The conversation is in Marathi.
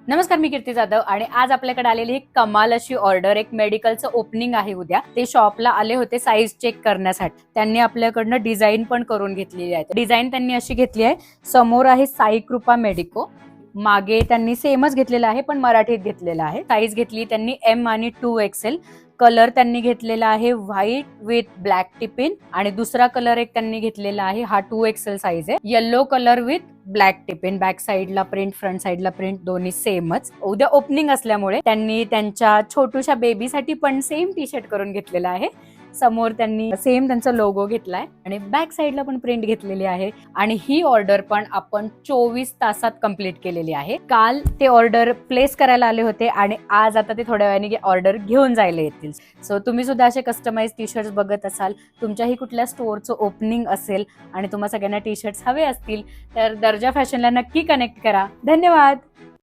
नमस्कार, मी कीर्ती जाधव आणि आज आपल्याकडे आलेली एक कमाल अशी ऑर्डर. एक मेडिकलचं ओपनिंग आहे उद्या. ते शॉपला आले होते साईज चेक करण्यासाठी. त्यांनी आपल्याकडनं डिझाईन पण करून घेतलेली आहे. डिझाईन त्यांनी अशी घेतली आहे, समोर आहे साई कृपा मेडिको, मागे त्यांनी सेमच घेतलेला आहे पण मराठीत घेतलेला आहे. साईज घेतली त्यांनी एम आणि 2XL. कलर त्यांनी घेतलेला आहे व्हाईट विथ ब्लॅक टिपिन आणि दुसरा कलर एक त्यांनी घेतलेला आहे, हा 2XL साईज आहे. Yellow colour with black tiffin. Back साईडला प्रिंट, फ्रंट साईडला प्रिंट, दोन्ही सेमच. उद्या ओपनिंग असल्यामुळे त्यांनी त्यांच्या छोटूशा बेबीसाठी पण सेम टी शर्ट करून घेतलेला आहे. समोर त्यांनी सेम त्यांचा लोगो घेतलाय आणि बॅक साईडला पण प्रिंट घेतलेली आहे. आणि ही ऑर्डर पण आपण 24 तासात कंप्लीट केलेली आहे. काल ते ऑर्डर प्लेस करायला आले होते आणि आज आता ते थोड्या वेळाने ऑर्डर घेऊन जायला येतील. सो तुम्ही सुद्धा असे कस्टमाइज टी शर्ट्स बघत असाल, तुमच्याही कुठल्या स्टोअरचं ओपनिंग असेल आणि तुम्हाला सगळ्यांना टी शर्ट्स हवे असतील तर दर्जा फॅशनला नक्की कनेक्ट करा. धन्यवाद.